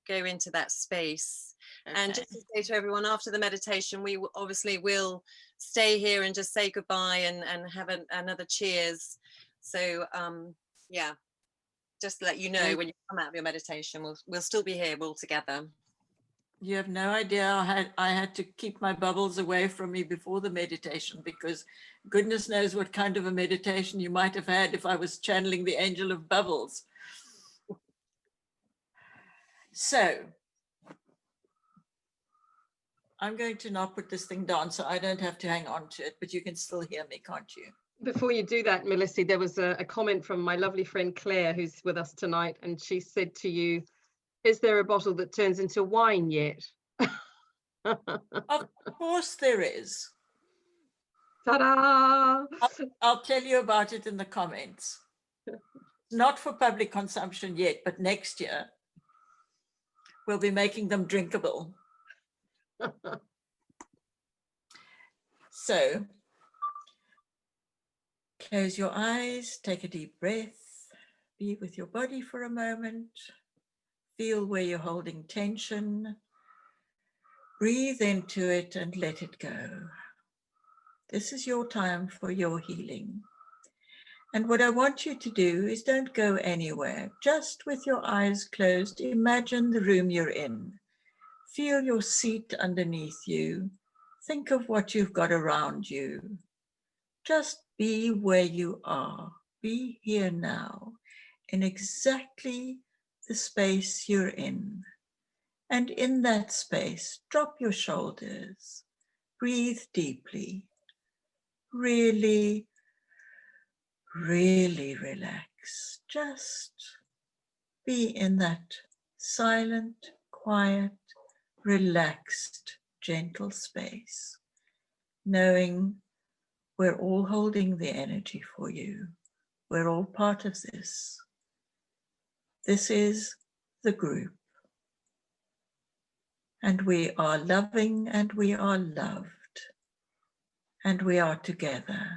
go into that space. Okay. And just to say to everyone, after the meditation, we obviously will stay here and just say goodbye and have another cheers. So yeah, just to let you know, when you come out of your meditation, we'll still be here all together. You have no idea. I had to keep my bubbles away from me before the meditation, because goodness knows what kind of a meditation you might have had if I was channeling the angel of bubbles. So I'm going to now put this thing down so I don't have to hang on to it, but you can still hear me, can't you? Before you do that, Melissie, there was a comment from my lovely friend Claire, who's with us tonight, and she said to you, is there a bottle that turns into wine yet? Of course there is. Ta-da! I'll tell you about it in the comments. Not for public consumption yet, but next year we'll be making them drinkable. So close your eyes, take a deep breath, be with your body for a moment, feel where you're holding tension, breathe into it and let it go. This is your time for your healing. And what I want you to do is don't go anywhere. Just with your eyes closed, imagine the room you're in. Feel your seat underneath you. Think of what you've got around you. Just be where you are. Be here now, in exactly the space you're in. And in that space, drop your shoulders. Breathe deeply. Really, really relax. Just be in that silent, quiet, relaxed, gentle space, knowing we're all holding the energy for you. We're all part of this. This is the group. And we are loving and we are loved. And we are together.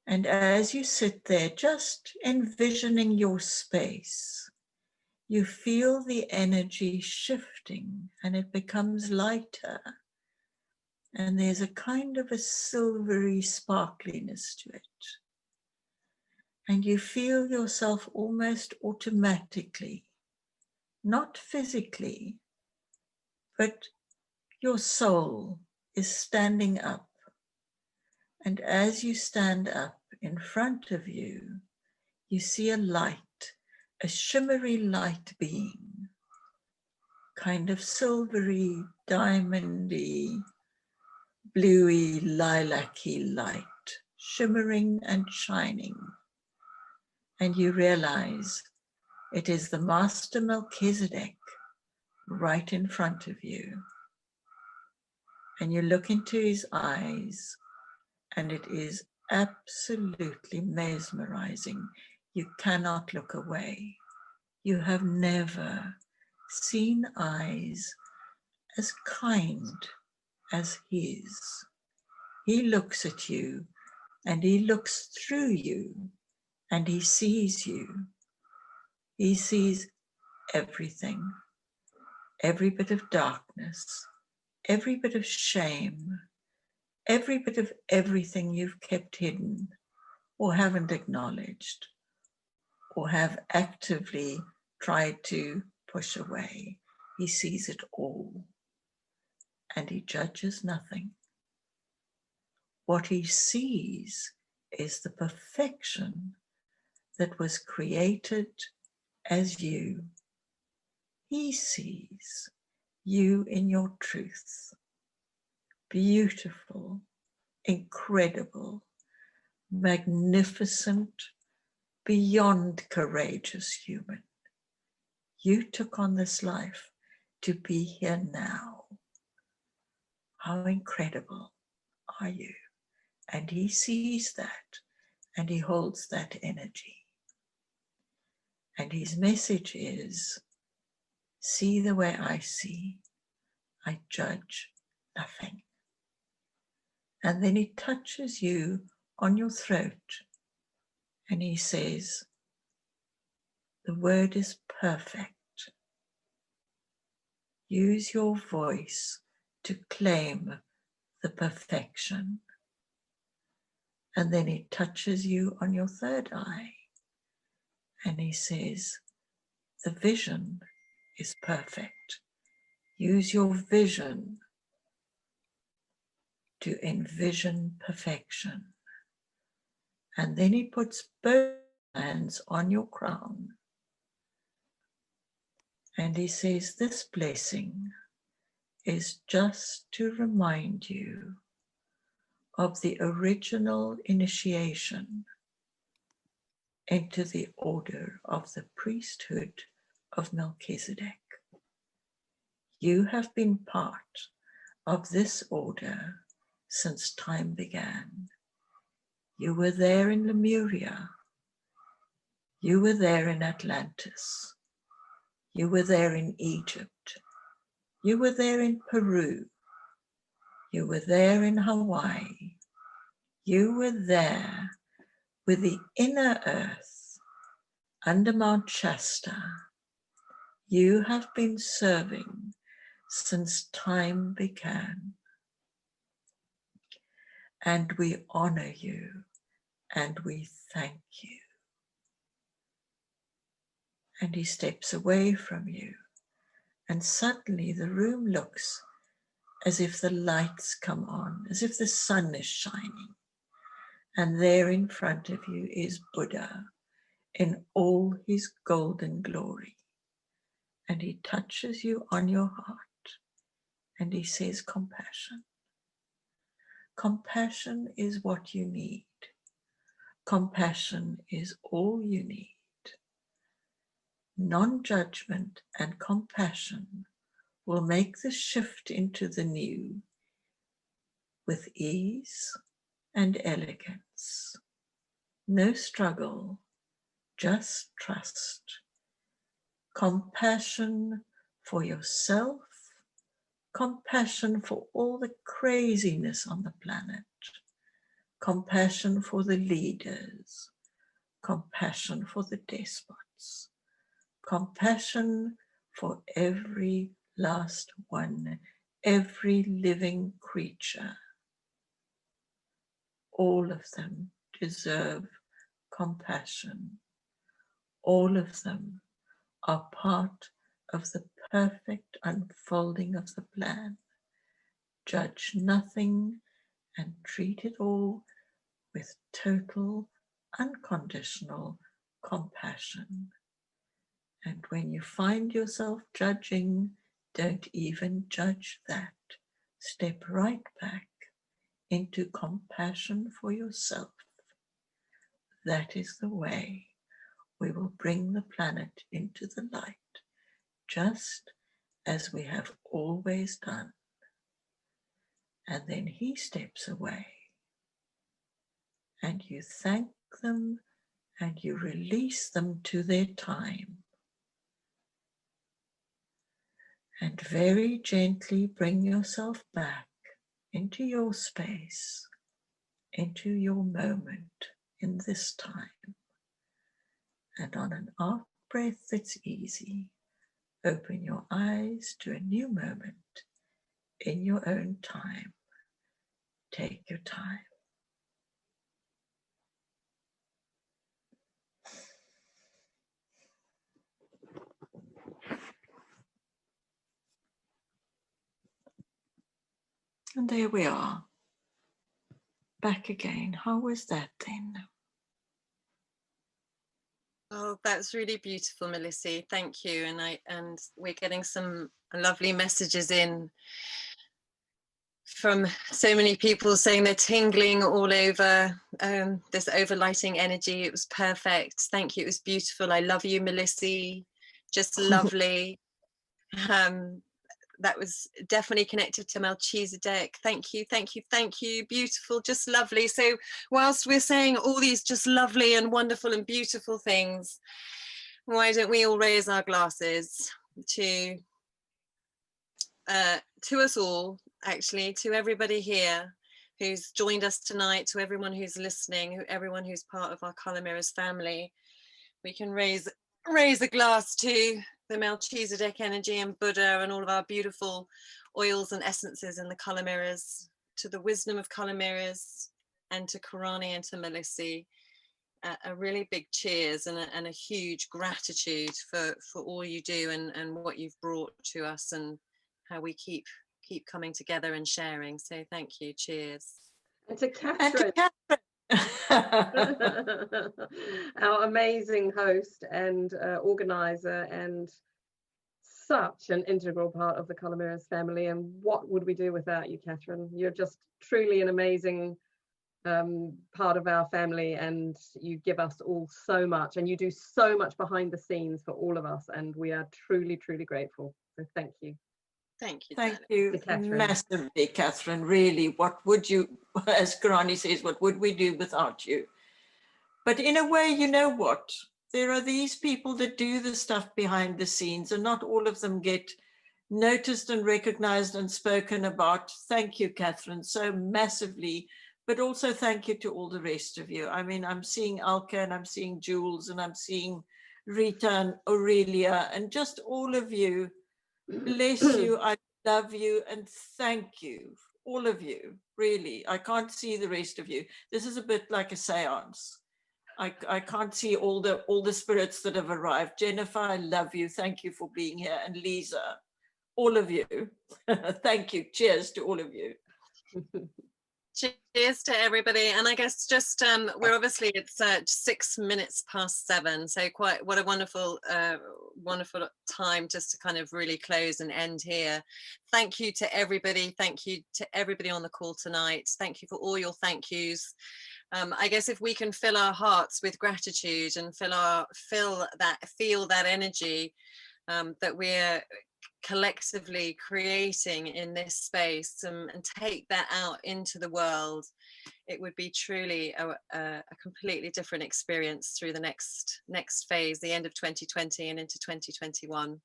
And as you sit there, just envisioning your space, you feel the energy shifting and it becomes lighter. And there's a kind of a silvery sparkliness to it. And you feel yourself almost automatically, not physically, but your soul is standing up. And as you stand up in front of you, you see a light, a shimmery light being, kind of silvery, diamondy, bluey, lilac-y light, shimmering and shining. And you realize it is the Master Melchizedek right in front of you. And you look into his eyes, and it is absolutely mesmerizing. You cannot look away. You have never seen eyes as kind as his. He looks at you, and he looks through you, and he sees you. He sees everything, every bit of darkness, every bit of shame, every bit of everything you've kept hidden or haven't acknowledged or have actively tried to push away. He sees it all, and he judges nothing. What he sees is the perfection that was created as you. He sees you in your truth, beautiful, incredible, magnificent, beyond courageous human. You took on this life to be here now. How incredible are you? And he sees that, and he holds that energy. And his message is, see the way I see. I judge nothing. And then he touches you on your throat, and he says, the word is perfect. Use your voice to claim the perfection. And then he touches you on your third eye, and he says, the vision is perfect. Use your vision to envision perfection. And then he puts both hands on your crown, and he says, this blessing is just to remind you of the original initiation into the order of the priesthood of Melchizedek. You have been part of this order since time began. You were there in Lemuria. You were there in Atlantis. You were there in Egypt. You were there in Peru. You were there in Hawaii. You were there with the inner earth under Mount Shasta. You have been serving since time began. And we honor you and we thank you. And he steps away from you, and suddenly the room looks as if the lights come on, as if the sun is shining. And there in front of you is Buddha in all his golden glory. And he touches you on your heart, and he says, compassion. Compassion is what you need. Compassion is all you need. Non-judgment and compassion will make the shift into the new with ease and elegance. No struggle, just trust. Compassion for yourself, compassion for all the craziness on the planet, compassion for the leaders, compassion for the despots, compassion for every last one, every living creature. All of them deserve compassion. All of them are part of the perfect unfolding of the plan. Judge nothing and treat it all with total, unconditional compassion. And when you find yourself judging, don't even judge that. Step right back into compassion for yourself. That is the way we will bring the planet into the light, just as we have always done. And then he steps away, and you thank them and you release them to their time. And very gently bring yourself back into your space, into your moment in this time. And on an out breath that's easy, open your eyes to a new moment in your own time. Take your time. And there we are. Back again. How was that then? Oh, that's really beautiful, Melissie. Thank you. And we're getting some lovely messages in from so many people saying they're tingling all over this overlighting energy. It was perfect. Thank you. It was beautiful. I love you, Melissie. Just lovely. That was definitely connected to Melchizedek. Thank you, thank you, thank you. Beautiful, just lovely. So whilst we're saying all these just lovely and wonderful and beautiful things, why don't we all raise our glasses to us all, actually, to everybody here who's joined us tonight, to everyone who's listening, everyone who's part of our Colour Mirrors family. We can raise a glass to the Melchizedek energy and Buddha and all of our beautiful oils and essences in the Colour Mirrors, to the wisdom of Colour Mirrors, and to Korani and to Melissie. A really big cheers and a huge gratitude for all you do and what you've brought to us and how we keep coming together and sharing. So thank you. Cheers. And to Catherine. Our amazing host and organizer and such an integral part of the Colour Mirrors family. And what would we do without you, Catherine? You're just truly an amazing part of our family, and you give us all so much, and you do so much behind the scenes for all of us, and we are truly grateful. So thank you. Thank you. Thank you massively, Catherine. Really, what would you, as Korani says, what would we do without you? But in a way, you know what? There are these people that do the stuff behind the scenes, and not all of them get noticed and recognized and spoken about. Thank you, Catherine, so massively. But also thank you to all the rest of you. I mean, I'm seeing Alka and I'm seeing Jules and I'm seeing Rita and Aurelia and just all of you. Bless you, I love you, and thank you, all of you, really. I can't see the rest of you. This is a bit like a seance. I can't see all the spirits that have arrived. Jennifer, I love you. Thank you for being here. And Lisa, all of you. Thank you. Cheers to all of you. Cheers to everybody. And I guess just we're obviously it's 6 minutes past 7, so quite what a wonderful time just to kind of really close and end here. Thank you to everybody. Thank you to everybody on the call tonight. Thank you for all your thank yous. I guess if we can fill our hearts with gratitude and feel that energy that we're collectively creating in this space and take that out into the world, it would be truly a completely different experience through the next phase, the end of 2020 and into 2021.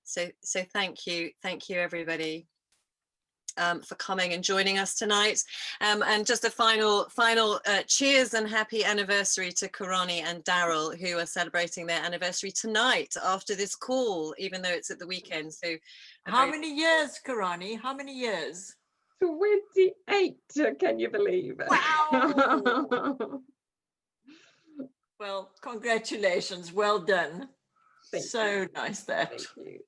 So thank you everybody. for coming and joining us tonight. And just a final cheers and happy anniversary to Korani and Daryl, who are celebrating their anniversary tonight after this call, even though it's at the weekend. So how many years, Korani? How many years? 28, can you believe it? Wow. Well, congratulations, well done. Thank so you. nice that. Thank you.